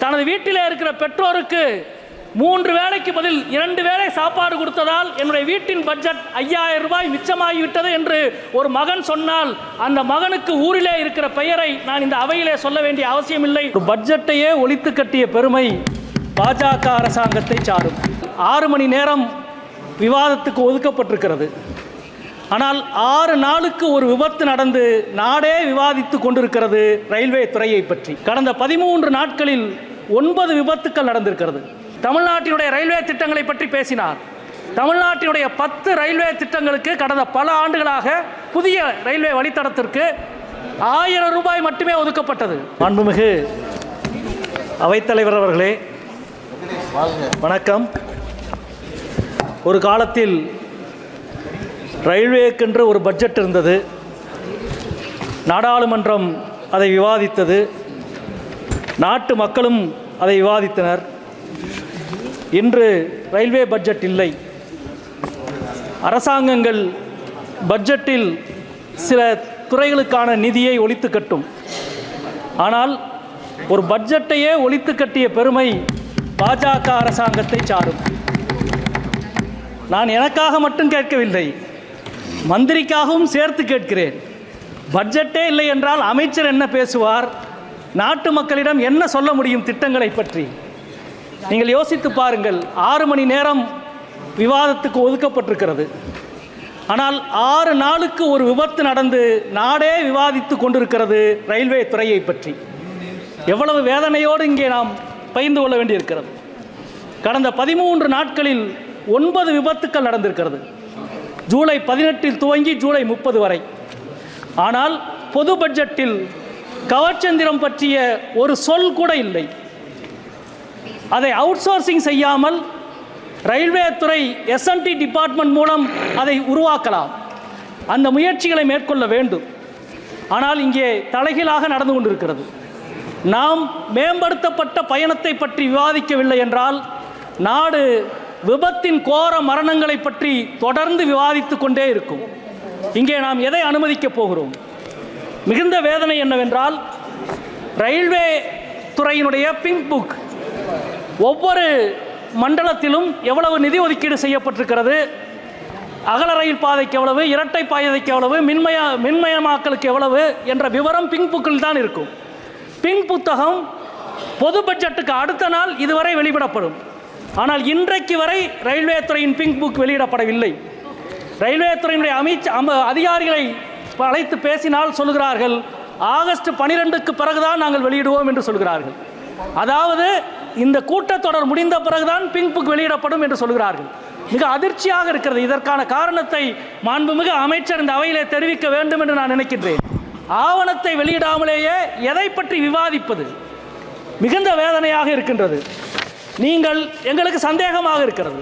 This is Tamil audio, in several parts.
தனது வீட்டிலே இருக்கிற பெற்றோருக்கு 3 வேளைக்கு பதில் 2 வேளை சாப்பாடு கொடுத்ததால் என்னுடைய வீட்டின் பட்ஜெட் 5000 ரூபாய் மிச்சமாகிவிட்டது என்று ஒரு மகன் சொன்னால் அந்த மகனுக்கு ஊரிலே இருக்கிற பெயரை நான் இந்த அவையிலே சொல்ல வேண்டிய அவசியமில்லை. ஒரு பட்ஜெட்டையே ஒழித்து கட்டிய பெருமை பாஜக அரசாங்கத்தை சாரும். 6 மணி நேரம் விவாதத்துக்கு ஒதுக்கப்பட்டிருக்கிறது. ஆனால் 6 நாளுக்கு ஒரு விபத்து நடந்து நாடே விவாதித்து கொண்டிருக்கிறது ரயில்வே துறையை பற்றி. கடந்த 13 நாட்களில் 9 விபத்துக்கள் நடந்திருக்கிறது. தமிழ்நாட்டினுடைய ரயில்வே திட்டங்களை பற்றி பேசினார். தமிழ்நாட்டினுடைய 10 ரயில்வே திட்டங்களுக்கு கடந்த பல ஆண்டுகளாக புதிய ரயில்வே வழித்தடத்திற்கு 1000 ரூபாய் மட்டுமே ஒதுக்கப்பட்டது. மாண்புமிகு அவைத்தலைவர் அவர்களே வணக்கம். ஒரு காலத்தில் ரயில்வேக்கென்று ஒரு பட்ஜெட் இருந்தது. நாடாளுமன்றம் அதை விவாதித்தது, நாட்டு மக்களும் அதை விவாதித்தனர். இன்று ரயில்வே பட்ஜெட் இல்லை. அரசாங்கங்கள் பட்ஜெட்டில் சில துறைகளுக்கான நிதியை ஒழித்து கட்டும். ஆனால் ஒரு பட்ஜெட்டையே ஒழித்து கட்டிய பெருமை பாஜக அரசாங்கத்தை சாரும். நான் எனக்காக மட்டும் கேட்கவில்லை, மந்திரிக்காகவும் சேர்த்து கேட்கிறேன். பட்ஜெட்டே இல்லை என்றால் அமைச்சர் என்ன பேசுவார்? நாட்டு மக்களிடம் என்ன சொல்ல முடியும் திட்டங்களை பற்றி? நீங்கள் யோசித்து பாருங்கள். 6 மணி நேரம் விவாதத்துக்கு ஒதுக்கப்பட்டிருக்கிறது. ஆனால் 6 நாளுக்கு ஒரு விபத்து நடந்து நாடே விவாதித்து கொண்டிருக்கிறது ரயில்வே துறையை பற்றி. எவ்வளவு வேதனையோடு இங்கே நாம் பகிர்ந்து கொள்ள வேண்டியிருக்கிறது. கடந்த 13 நாட்களில் 9 விபத்துக்கள் நடந்திருக்கிறது. ஜூலை 18 துவங்கி ஜூலை 30 வரை. ஆனால் பொது பட்ஜெட்டில் கவச்சந்திரம் பற்றிய ஒரு சொல் கூட இல்லை. அதை அவுட் சோர்சிங் செய்யாமல் ரயில்வே துறை S&T டிபார்ட்மெண்ட் மூலம் அதை உருவாக்கலாம். அந்த முயற்சிகளை மேற்கொள்ள வேண்டும். ஆனால் இங்கே தலைகீழாக நடந்து கொண்டிருக்கிறது. நாம் மேம்படுத்தப்பட்ட பயணத்தை பற்றி விவாதிக்கவில்லை என்றால் நாடு விபத்தின் கோர மரணங்களை பற்றி தொடர்ந்து விவாதித்து கொண்டே இருக்கும். இங்கே நாம் எதை அனுமதிக்கப் போகிறோம்? மிகுந்த வேதனை என்னவென்றால் ரயில்வே துறையினுடைய பிங்க் புக் ஒவ்வொரு மண்டலத்திலும் எவ்வளவு நிதி ஒதுக்கீடு செய்யப்பட்டிருக்கிறது, அகல ரயில் பாதைக்கு எவ்வளவு, இரட்டை பாதைக்கு எவ்வளவு, மின்மயமாக்கலுக்கு எவ்வளவு என்ற விவரம் பிங்க் புக்கில் தான் இருக்கும். பிங்க் புத்தகம் பொது பட்ஜெட்டுக்கு அடுத்த நாள் இதுவரை வெளியிடப்படும். ஆனால் இன்றைக்கு வரை ரயில்வே துறையின் பிங்க் புக் வெளியிடப்படவில்லை. ரயில்வே துறையினுடைய அதிகாரிகளை அழைத்து பேசினால் சொல்கிறார்கள், ஆகஸ்ட் 12க்கு பிறகுதான் நாங்கள் வெளியிடுவோம் என்று சொல்கிறார்கள். அதாவது இந்த கூட்டத்தொடர் முடிந்த பிறகுதான் பிங்க் புக் வெளியிடப்படும் என்று சொல்கிறார்கள். மிக அதிர்ச்சியாக இருக்கிறது. இதற்கான காரணத்தை மாண்புமிகு அமைச்சர் இந்த அவையிலே தெரிவிக்க வேண்டும் என்று நான் நினைக்கின்றேன். ஆவணத்தை வெளியிடாமலேயே எதை பற்றி விவாதிப்பது? மிகுந்த வேதனையாக இருக்கின்றது. நீங்கள் எங்களுக்கு சந்தேகமாக இருக்கிறது.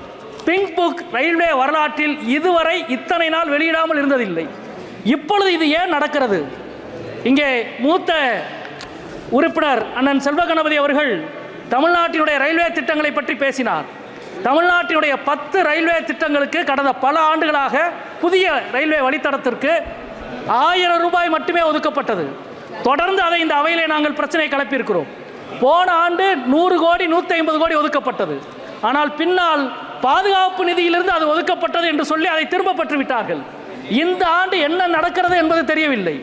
பிங்க் புக் ரயில்வே வரலாற்றில் இதுவரை இத்தனை நாள் வெளியிடாமல் இருந்ததில்லை. இப்பொழுது இது ஏன் நடக்கிறது? இங்கே மூத்த உறுப்பினர் அண்ணன் செல்வ கணபதி அவர்கள் தமிழ்நாட்டினுடைய ரயில்வே திட்டங்களை பற்றி பேசினார். தமிழ்நாட்டினுடைய 10 ரயில்வே திட்டங்களுக்கு கடந்த பல ஆண்டுகளாக புதிய ரயில்வே வழித்தடத்திற்கு 1000 ரூபாய் மட்டுமே ஒதுக்கப்பட்டது. தொடர்ந்து அதை இந்த அவையிலே நாங்கள் பிரச்சனை கிளப்பியிருக்கிறோம். போன ஆண்டு 100 கோடி 150 கோடி ஒதுக்கப்பட்டது. ஆனால் பின்னால் பாதுகாப்பு நிதியிலிருந்து அது ஒதுக்கப்பட்டது என்று சொல்லி அதை திரும்ப பெற்று விட்டார்கள். இந்த ஆண்டு என்ன நடக்கிறது என்பது தெரியவில்லை.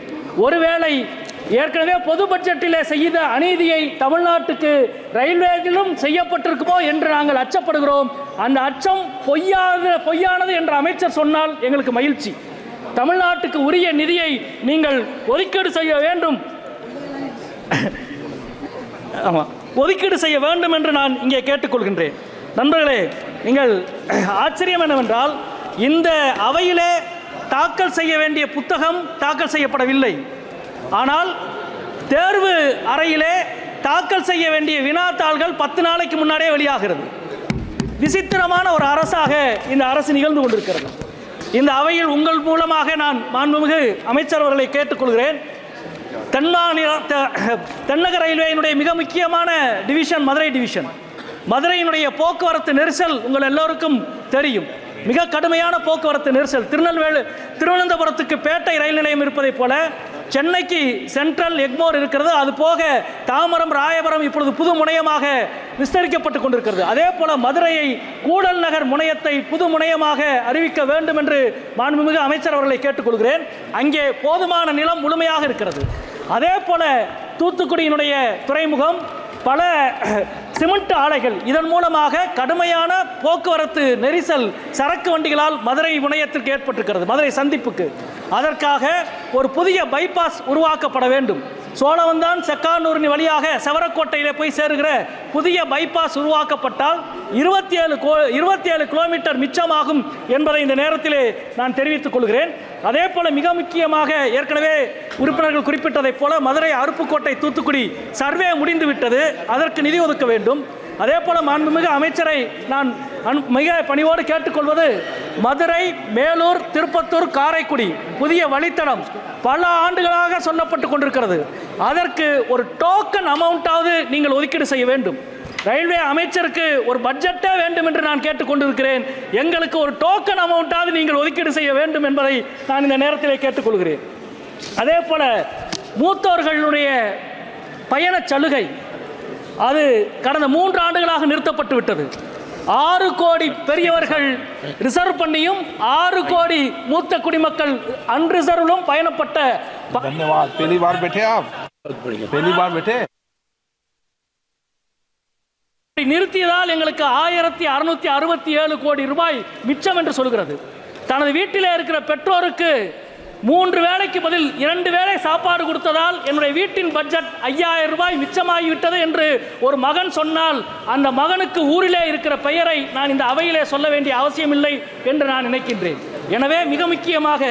ஒருவேளை ஏற்கனவே பொது பட்ஜெட்டிலே செய்த அநீதியை தமிழ்நாட்டுக்கு ரயில்வேயிலும் செய்யப்பட்டிருக்குமோ என்று நாங்கள் அச்சப்படுகிறோம். அந்த அச்சம் பொய்யானது என்று அமைச்சர் சொன்னால் எங்களுக்கு மகிழ்ச்சி. தமிழ்நாட்டுக்கு உரிய நிதியை நீங்கள் ஒதுக்கீடு செய்ய வேண்டும். ஆமாம், ஒதுக்கீடு செய்ய வேண்டும் என்று நான் இங்கே கேட்டுக்கொள்கின்றேன். நண்பர்களே, நீங்கள் ஆச்சரியம் என்னவென்றால் இந்த அவையிலே தாக்கல் செய்ய வேண்டிய புத்தகம் தாக்கல் செய்யப்படவில்லை. ஆனால் தேர்வு அறையிலே தாக்கல் செய்ய வேண்டிய வினாத்தாள்கள் 10 நாளைக்கு முன்னாடியே வெளியாகிறது. விசித்திரமான ஒரு அரசாக இந்த அரசு நிகழ்ந்து கொண்டிருக்கிறது. இந்த அவையில் உங்கள் மூலமாக நான் மாண்புமிகு அமைச்சர் அவர்களை கேட்டுக்கொள்கிறேன். தென்னக ரயில்வேயினுடைய மிக முக்கியமான டிவிஷன் மதுரை டிவிஷன். மதுரையினுடைய போக்குவரத்து நெரிசல் உங்கள் எல்லோருக்கும் தெரியும். மிக கடுமையான போக்குவரத்து நெரிசல். திருவனந்தபுரத்துக்கு பேட்டை ரயில் நிலையம் இருப்பதைப் போல சென்னைக்கு சென்ட்ரல் எக்மோர் இருக்கிறது. அது போக தாம்பரம், ராயபுரம் இப்பொழுது புது முனையமாக விஸ்தரிக்கப்பட்டு கொண்டிருக்கிறது. அதே போல மதுரையை கூடல் நகர் முனையத்தை புது முனையமாக அறிவிக்க வேண்டும் என்று மாண்புமிகு அமைச்சர் அவர்களை கேட்டுக்கொள்கிறேன். அங்கே போதுமான நிலம் முழுமையாக இருக்கிறது. அதே போல தூத்துக்குடியினுடைய துறைமுகம், பல சிமெண்ட் ஆலைகள், இதன் மூலமாக கடுமையான போக்குவரத்து நெரிசல் சரக்கு வண்டிகளால் மதுரை முனையத்திற்கு ஏற்பட்டிருக்கிறது, மதுரை சந்திப்புக்கு. அதற்காக ஒரு புதிய பைபாஸ் உருவாக்கப்பட வேண்டும். சோழவந்தான் செக்கானூரின் வழியாக செவரக்கோட்டையிலே போய் சேருகிற புதிய பைபாஸ் உருவாக்கப்பட்டால் 27 கிலோமீட்டர் மிச்சமாகும் என்பதை இந்த நேரத்திலே நான் தெரிவித்துக் கொள்கிறேன். அதே போல மிக முக்கியமாக ஏற்கனவே உறுப்பினர்கள் குறிப்பிட்டதைப் போல மதுரை அருப்புக்கோட்டை தூத்துக்குடி சர்வே முடிந்துவிட்டது, அதற்கு நிதி ஒதுக்க வேண்டும். அதே போல மாண்புமிகு அமைச்சரை நான் மிக பணிவோடு கேட்டுக்கொள்வது, மதுரை, மேலூர், திருப்பத்தூர், காரைக்குடி புதிய வழித்தடம் பல ஆண்டுகளாக சொல்லப்பட்டு கொண்டிருக்கிறது. அதற்கு ஒரு டோக்கன் அமௌண்ட்டாவது நீங்கள் ஒதுக்கீடு செய்ய வேண்டும். ரயில்வே அமைச்சருக்கு ஒரு பட்ஜெட்டே வேண்டும் என்று நான் கேட்டுக்கொண்டிருக்கிறேன். எங்களுக்கு ஒரு டோக்கன் அமௌண்ட்டாவது நீங்கள் ஒதுக்கீடு செய்ய வேண்டும் என்பதை நான் இந்த நேரத்தில் கேட்டுக்கொள்கிறேன். அதே போல மூத்தோர்களுடைய பயணச் சலுகை அது கடந்த 3 ஆண்டுகளாக நிறுத்தப்பட்டு விட்டது. 6 கோடி பெரியவர்கள் ரிசர்வ் பண்ணியும் 6 கோடி மூத்த குடிமக்கள் அன்ரிசர்வ்லும் பயணப்பட்ட நிறுத்தியதால் எங்களுக்கு 1667 கோடி ரூபாய் மிச்சம் என்று சொல்கிறது. தனது வீட்டிலே இருக்கிற பெற்றோருக்கு 3 வேளைக்கு பதில் 2 வேளை சாப்பாடு கொடுத்ததால் என்னுடைய வீட்டின் பட்ஜெட் 5000 ரூபாய் மிச்சமாகிவிட்டது என்று ஒரு மகன் சொன்னால், அந்த மகனுக்கு ஊரிலே இருக்கிற பெயரை நான் இந்த அவையிலே சொல்ல வேண்டிய அவசியம் இல்லை என்று நான் நினைக்கின்றேன். எனவே மிக முக்கியமாக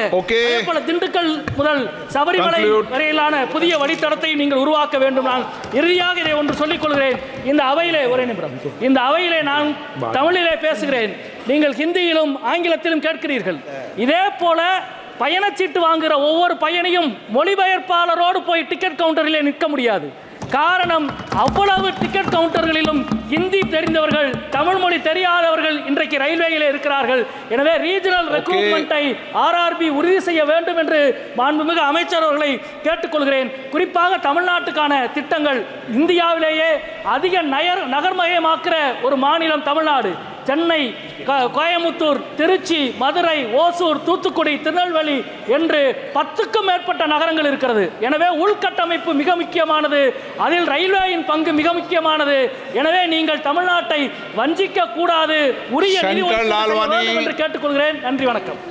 போல திண்டுக்கல் முதல் சபரிமலை வரையிலான புதிய வழித்தடத்தை நீங்கள் உருவாக்க வேண்டும். நான் இறுதியாக இதை ஒன்று சொல்லிக் கொள்கிறேன். இந்த அவையிலே ஒரே நிமிடம், இந்த அவையிலே நான் தமிழிலே பேசுகிறேன், நீங்கள் ஹிந்தியிலும் ஆங்கிலத்திலும் கேட்கிறீர்கள். இதே போல பயணச்சீட்டு வாங்குகிற ஒவ்வொரு பயணியும் மொழிபெயர்ப்பாளரோடு போய் டிக்கெட் கவுண்டரிலே நிற்க முடியாது. காரணம், அவ்வளவு டிக்கெட் கவுண்டர்களிலும் ஹிந்தி தெரிந்தவர்கள், தமிழ் மொழி தெரியாதவர்கள் இன்றைக்கு ரயில்வேயில் இருக்கிறார்கள். எனவே ரீஜனல் ரெக்ரூட்மெண்ட்டை RRB உறுதி செய்ய வேண்டும் என்று மாண்புமிகு அமைச்சர் அவர்களை கேட்டுக்கொள்கிறேன். குறிப்பாக தமிழ்நாட்டுக்கான திட்டங்கள், இந்தியாவிலேயே அதிக நகர்மயமாக்குற ஒரு மாநிலம் தமிழ்நாடு. சென்னை, கோயமுத்தூர், திருச்சி, மதுரை, ஓசூர், தூத்துக்குடி, திருநெல்வேலி என்று 10க்கும் மேற்பட்ட நகரங்கள் இருக்கிறது. எனவே உள்கட்டமைப்பு மிக முக்கியமானது, அதில் ரயில்வேயின் பங்கு மிக முக்கியமானது. எனவே நீங்கள் தமிழ்நாட்டை வஞ்சிக்க கூடாது, உரிய நிதி ஒதுக்கீடு செய்ய வேண்டும் என்று கேட்டுக்கொள்கிறேன். நன்றி, வணக்கம்.